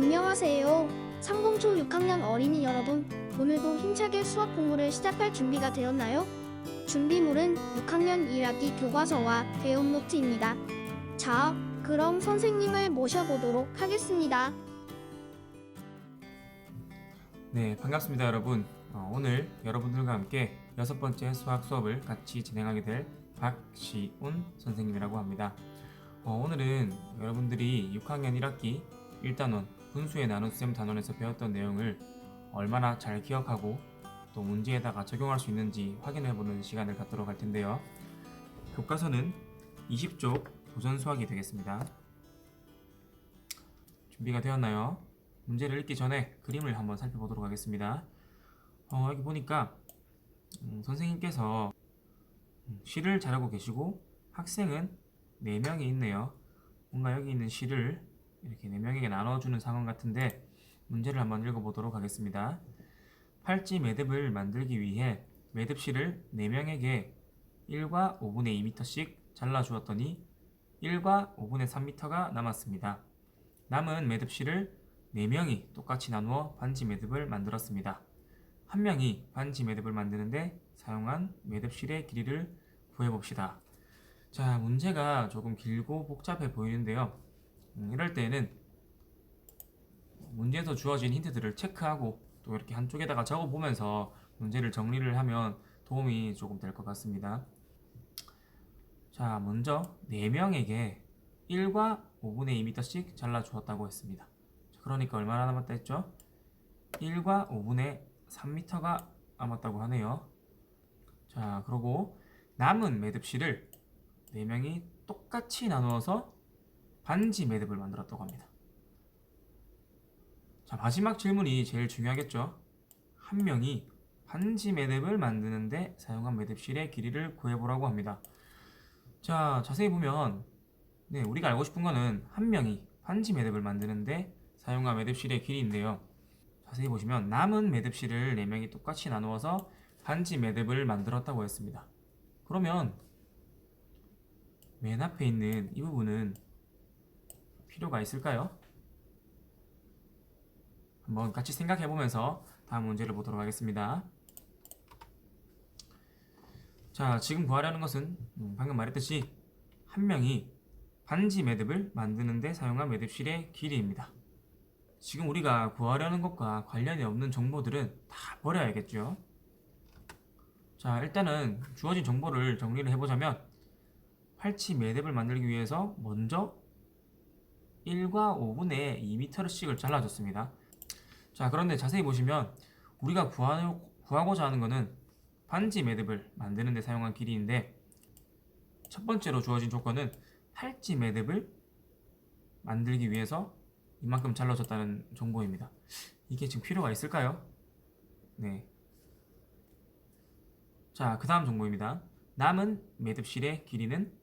안녕하세요. 상봉초 6학년 어린이 여러분, 오늘도 힘차게 수학 공부를 시작할 준비가 되었나요? 준비물은 6학년 1학기 교과서와 배움 노트입니다. 자, 그럼 선생님을 모셔보도록 하겠습니다. 네, 반갑습니다, 여러분. 오늘 여러분들과 함께 6번째 수학 수업을 같이 진행하게 될 박시운 선생님이라고 합니다. 오늘은 여러분들이 6학년 1학기 1단원 분수의 나눗셈 단원에서 배웠던 내용을 얼마나 잘 기억하고 또 문제에다가 적용할 수 있는지 확인해보는 시간을 갖도록 할 텐데요. 교과서는 20쪽 도전 수학이 되겠습니다. 준비가 되었나요? 문제를 읽기 전에 그림을 한번 살펴보도록 하겠습니다. 여기 보니까 선생님께서 시를 잘하고 계시고 학생은 4명이 있네요. 뭔가 여기 있는 시를 이렇게 4명에게 나눠주는 상황 같은데 문제를 한번 읽어보도록 하겠습니다. 팔찌 매듭을 만들기 위해 매듭실을 4명에게 1과 5분의 2m씩 잘라주었더니 1과 5분의 3m가 남았습니다. 남은 매듭실을 4명이 똑같이 나누어 반지 매듭을 만들었습니다. 한 명이 반지 매듭을 만드는데 사용한 매듭실의 길이를 구해봅시다. 자, 문제가 조금 길고 복잡해 보이는데요. 이럴 때는 문제에서 주어진 힌트들을 체크하고 또 이렇게 한쪽에다가 적어보면서 문제를 정리를 하면 도움이 조금 될 것 같습니다. 자, 먼저 4명에게 1과 5분의 2m씩 잘라주었다고 했습니다. 그러니까 얼마나 남았다 했죠? 1과 5분의 3m가 남았다고 하네요. 자, 그리고 남은 매듭실을 4명이 똑같이 나누어서 반지 매듭을 만들었다고 합니다. 자, 마지막 질문이 제일 중요하겠죠? 한 명이 반지 매듭을 만드는데 사용한 매듭실의 길이를 구해보라고 합니다. 자, 자세히 보면 우리가 알고 싶은 거는 한 명이 반지 매듭을 만드는데 사용한 매듭실의 길이인데요. 자세히 보시면 남은 매듭실을 4명이 똑같이 나누어서 반지 매듭을 만들었다고 했습니다. 그러면 맨 앞에 있는 이 부분은 필요가 있을까요? 한번 같이 생각해 보면서 다음 문제를 보도록 하겠습니다. 자, 지금 구하려는 것은 방금 말했듯이 한 명이 반지 매듭을 만드는데 사용한 매듭실의 길이입니다. 지금 우리가 구하려는 것과 관련이 없는 정보들은 다 버려야겠죠. 자, 일단은 주어진 정보를 정리를 해보자면 팔찌 매듭을 만들기 위해서 먼저 1과 5분의 2m씩을 잘라줬습니다. 자, 그런데 자세히 보시면 우리가 구하고자 하는 것은 반지 매듭을 만드는 데 사용한 길이인데 첫 번째로 주어진 조건은 팔찌 매듭을 만들기 위해서 이만큼 잘라줬다는 정보입니다. 이게 지금 필요가 있을까요? 네. 자, 그 다음 정보입니다. 남은 매듭실의 길이는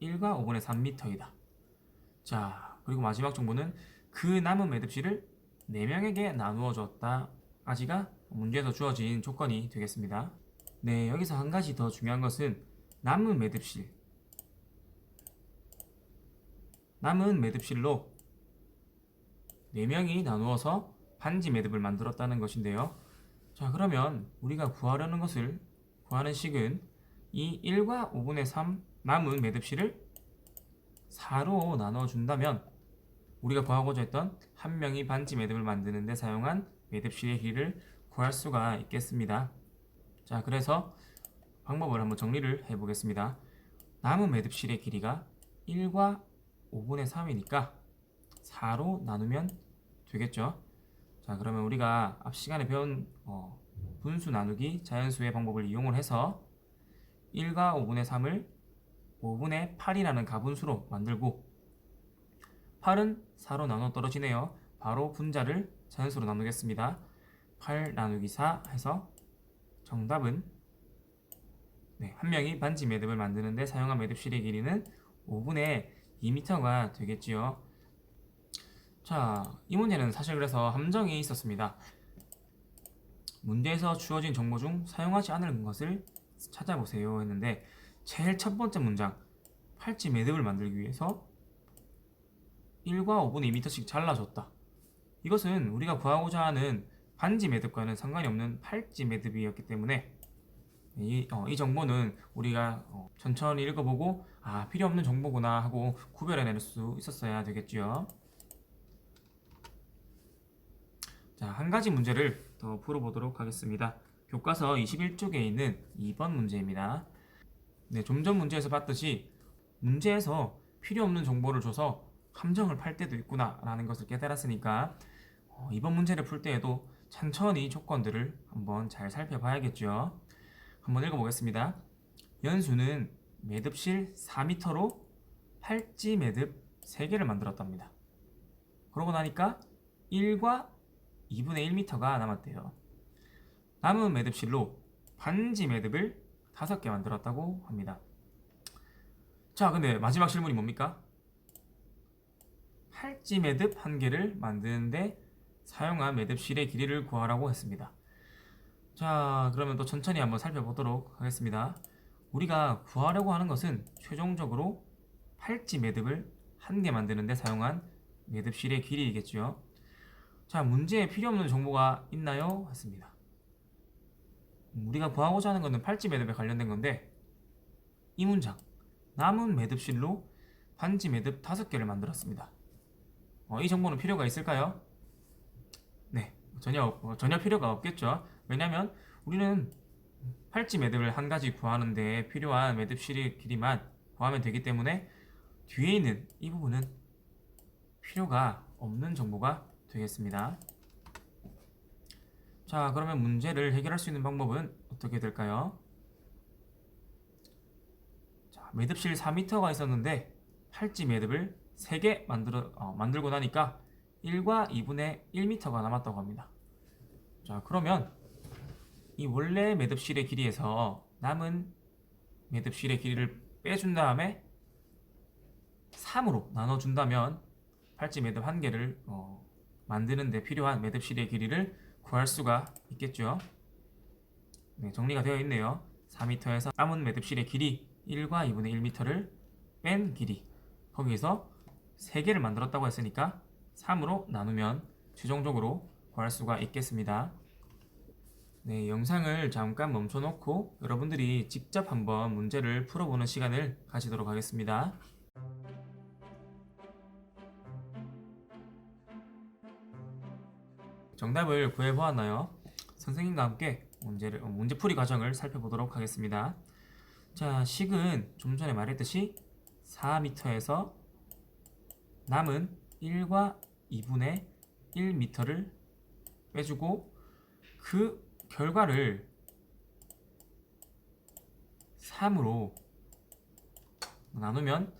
1과 5분의 3m이다. 자, 그리고 마지막 정보는 그 남은 매듭실을 4명에게 나누어 줬다까지가 문제에서 주어진 조건이 되겠습니다. 네, 여기서 한 가지 더 중요한 것은 남은 매듭실로 4명이 나누어서 반지 매듭을 만들었다는 것인데요. 자, 그러면 우리가 구하는 식은 이 1과 5분의 3 남은 매듭실을 4로 나눠준다면 우리가 구하고자 했던 한 명이 반지 매듭을 만드는 데 사용한 매듭실의 길이를 구할 수가 있겠습니다. 자, 그래서 방법을 한번 정리를 해보겠습니다. 남은 매듭실의 길이가 1과 5분의 3이니까 4로 나누면 되겠죠. 자, 그러면 우리가 앞 시간에 배운 분수 나누기 자연수의 방법을 이용을 해서 1과 5분의 3을 5분의 8이라는 가분수로 만들고 8은 4로 나눠 떨어지네요. 바로 분자를 자연수로 나누겠습니다. 8 나누기 4 해서 정답은 한 명이 반지 매듭을 만드는데 사용한 매듭실의 길이는 5분의 2m가 되겠지요. 자, 이 문제는 사실 그래서 함정이 있었습니다. 문제에서 주어진 정보 중 사용하지 않을 것을 찾아보세요 했는데 제일 첫 번째 문장 팔찌 매듭을 만들기 위해서 1과 5분의 2m씩 잘라줬다. 이것은 우리가 구하고자 하는 반지 매듭과는 상관이 없는 팔찌 매듭이었기 때문에 이 정보는 우리가 천천히 읽어보고 필요 없는 정보구나 하고 구별해낼 수 있었어야 되겠죠. 자, 한 가지 문제를 더 풀어보도록 하겠습니다. 교과서 21쪽에 있는 2번 문제입니다. 네, 좀 전 문제에서 봤듯이 문제에서 필요 없는 정보를 줘서 함정을 팔 때도 있구나 라는 것을 깨달았으니까 이번 문제를 풀 때에도 천천히 조건들을 한번 잘 살펴봐야겠죠. 한번 읽어보겠습니다. 연수는 매듭실 4m로 팔찌 매듭 3개를 만들었답니다. 그러고 나니까 1과 2분의 1m가 남았대요. 남은 매듭실로 반지 매듭을 5개 만들었다고 합니다. 자, 근데 마지막 질문이 뭡니까? 팔찌 매듭 1개를 만드는데 사용한 매듭실의 길이를 구하라고 했습니다. 자, 그러면 또 천천히 한번 살펴보도록 하겠습니다. 우리가 구하려고 하는 것은 최종적으로 팔찌 매듭을 1개 만드는데 사용한 매듭실의 길이겠죠. 자, 문제에 필요 없는 정보가 있나요? 했습니다. 우리가 구하고자 하는 것은 팔찌 매듭에 관련된 건데 이 문장, 남은 매듭실로 반지 매듭 5개를 만들었습니다. 이 정보는 필요가 있을까요? 네, 전혀 필요가 없겠죠. 왜냐하면 우리는 팔찌 매듭을 1가지 구하는데 필요한 매듭실의 길이만 구하면 되기 때문에 뒤에 있는 이 부분은 필요가 없는 정보가 되겠습니다. 자, 그러면 문제를 해결할 수 있는 방법은 어떻게 될까요? 자, 매듭실 4m가 있었는데 팔찌 매듭을 3개 만들고 나니까 1과 2분의 1m가 남았다고 합니다. 자, 그러면 이 원래 매듭실의 길이에서 남은 매듭실의 길이를 빼준 다음에 3으로 나눠준다면 팔찌 매듭 1개를 만드는데 필요한 매듭실의 길이를 구할 수가 있겠죠. 네, 정리가 되어 있네요. 4m에서 남은 매듭실의 길이 1과 2분의 1m를 뺀 길이, 거기에서 3개를 만들었다고 했으니까 3으로 나누면 최종적으로 구할 수가 있겠습니다. 네, 영상을 잠깐 멈춰놓고 여러분들이 직접 한번 문제를 풀어보는 시간을 가지도록 하겠습니다. 정답을 구해보았나요? 선생님과 함께 문제풀이 과정을 살펴보도록 하겠습니다. 자, 식은 좀 전에 말했듯이 4m에서 남은 1과 2분의 1m를 빼주고 그 결과를 3으로 나누면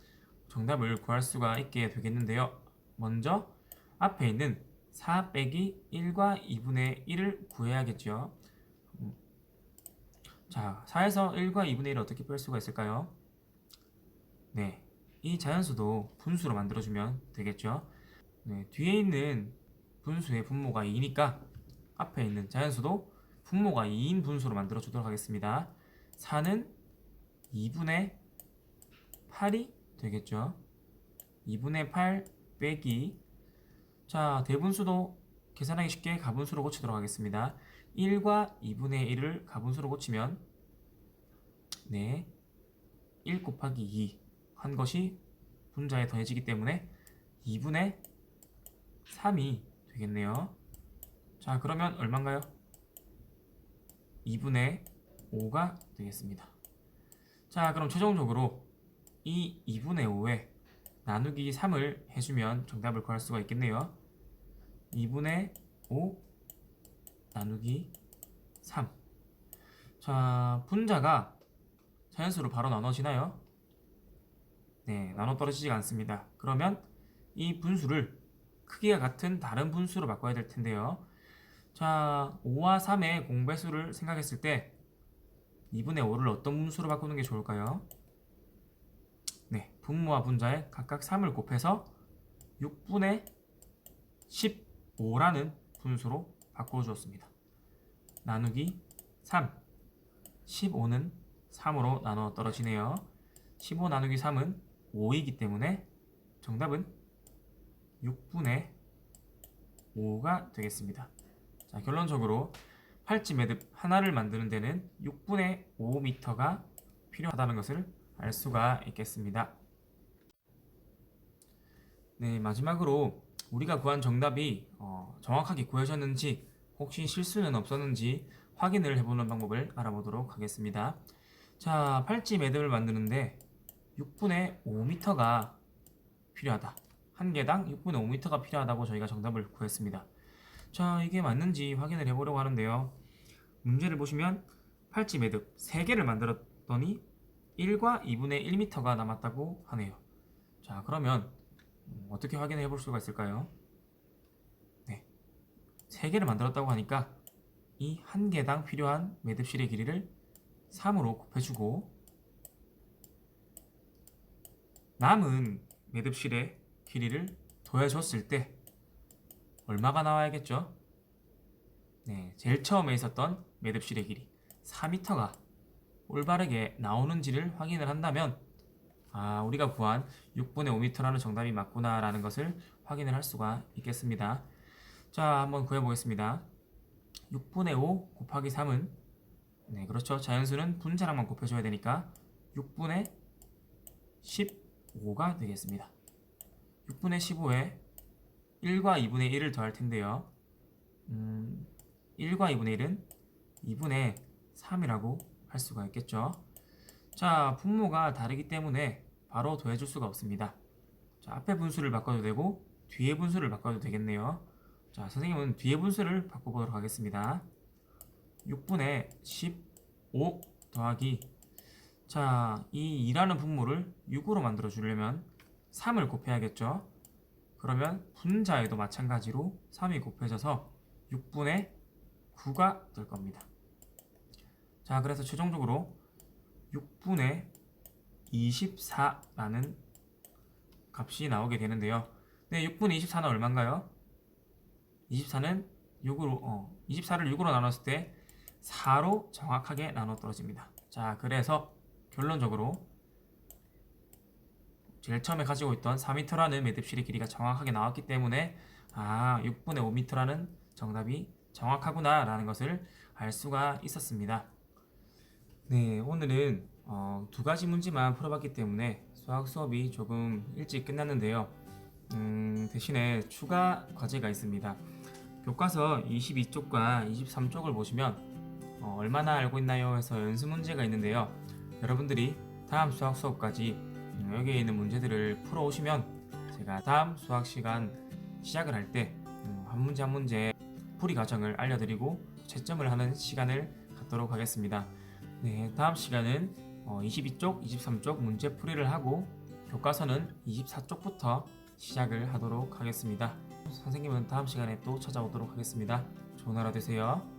정답을 구할 수가 있게 되겠는데요. 먼저 앞에 있는 4 빼기 1과 2분의 1을 구해야겠죠. 자, 4에서 1과 2분의 1을 어떻게 뺄 수가 있을까요? 네, 이 자연수도 분수로 만들어주면 되겠죠. 네, 뒤에 있는 분수의 분모가 2니까 앞에 있는 자연수도 분모가 2인 분수로 만들어주도록 하겠습니다. 4는 2분의 8이 되겠죠. 2분의 8 빼기, 자, 대분수도 계산하기 쉽게 가분수로 고치도록 하겠습니다. 1과 2분의 1을 가분수로 고치면 네, 1 곱하기 2 한 것이 분자에 더해지기 때문에 2분의 3이 되겠네요. 자, 그러면 얼마인가요? 2분의 5가 되겠습니다. 자, 그럼 최종적으로 이 2분의 5에 나누기 3을 해주면 정답을 구할 수가 있겠네요. 2분의 5 나누기 3. 자, 분자가 자연수로 바로 나눠지나요? 네, 나눠 떨어지지가 않습니다. 그러면 이 분수를 크기가 같은 다른 분수로 바꿔야 될 텐데요. 자, 5와 3의 공배수를 생각했을 때 2분의 5를 어떤 분수로 바꾸는 게 좋을까요? 네, 분모와 분자에 각각 3을 곱해서 6분의 15라는 분수로 바꿔주었습니다. 나누기 3. 15는 3으로 나눠 떨어지네요. 15 나누기 3은 5이기 때문에 정답은 6분의 5가 되겠습니다. 자, 결론적으로 팔찌 매듭 하나를 만드는 데는 6분의 5m가 필요하다는 것을 알 수가 있겠습니다. 네, 마지막으로 우리가 구한 정답이 정확하게 구해졌는지 혹시 실수는 없었는지 확인을 해보는 방법을 알아보도록 하겠습니다. 자, 팔찌 매듭을 만드는데 6분의 5m가 필요하다. 한 개당 6분의 5m가 필요하다고 저희가 정답을 구했습니다. 자, 이게 맞는지 확인을 해보려고 하는데요. 문제를 보시면 팔찌 매듭 3개를 만들었더니 1과 2분의 1m가 남았다고 하네요. 자, 그러면 어떻게 확인을 해볼 수가 있을까요? 네, 3개를 만들었다고 하니까 이 한 개당 필요한 매듭실의 길이를 3으로 곱해주고 남은 매듭실의 길이를 더해줬을 때 얼마가 나와야겠죠? 네, 제일 처음에 있었던 매듭실의 길이 4m가 올바르게 나오는지를 확인을 한다면 우리가 구한 6분의 5m라는 정답이 맞구나 라는 것을 확인을 할 수가 있겠습니다. 자, 한번 구해보겠습니다. 6분의 5 곱하기 3은 네, 그렇죠. 자연수는 분자량만 곱해줘야 되니까 6분의 15가 되겠습니다. 6분의 15에 1과 2분의 1을 더할 텐데요. 1과 2분의 1은 2분의 3이라고 할 수가 있겠죠. 자, 분모가 다르기 때문에 바로 더해줄 수가 없습니다. 자, 앞에 분수를 바꿔도 되고 뒤에 분수를 바꿔도 되겠네요. 자, 선생님은 뒤에 분수를 바꿔보도록 하겠습니다. 6분의 15 더하기 자, 이 2라는 분모를 6으로 만들어 주려면 3을 곱해야겠죠. 그러면 분자에도 마찬가지로 3이 곱해져서 6분의 9가 될 겁니다. 자, 그래서 최종적으로 6분의 24라는 값이 나오게 되는데요. 네, 6분의 24는 얼마인가요? 24는 24를 6으로 나눴을 때 4로 정확하게 나눠 떨어집니다. 자, 그래서 결론적으로 제일 처음에 가지고 있던 4m라는 매듭실의 길이가 정확하게 나왔기 때문에 6분의 5m라는 정답이 정확하구나 라는 것을 알 수가 있었습니다. 네, 오늘은 2가지 문제만 풀어봤기 때문에 수학 수업이 조금 일찍 끝났는데요. 대신에 추가 과제가 있습니다. 교과서 22쪽과 23쪽을 보시면 얼마나 알고 있나요? 해서 연습 문제가 있는데요. 여러분들이 다음 수학 수업까지 여기에 있는 문제들을 풀어오시면 제가 다음 수학 시간 시작을 할 때 한 문제 한 문제 풀이 과정을 알려드리고 채점을 하는 시간을 갖도록 하겠습니다. 네, 다음 시간은 22쪽, 23쪽 문제 풀이를 하고 교과서는 24쪽부터 시작을 하도록 하겠습니다. 선생님은 다음 시간에 또 찾아오도록 하겠습니다. 좋은 하루 되세요.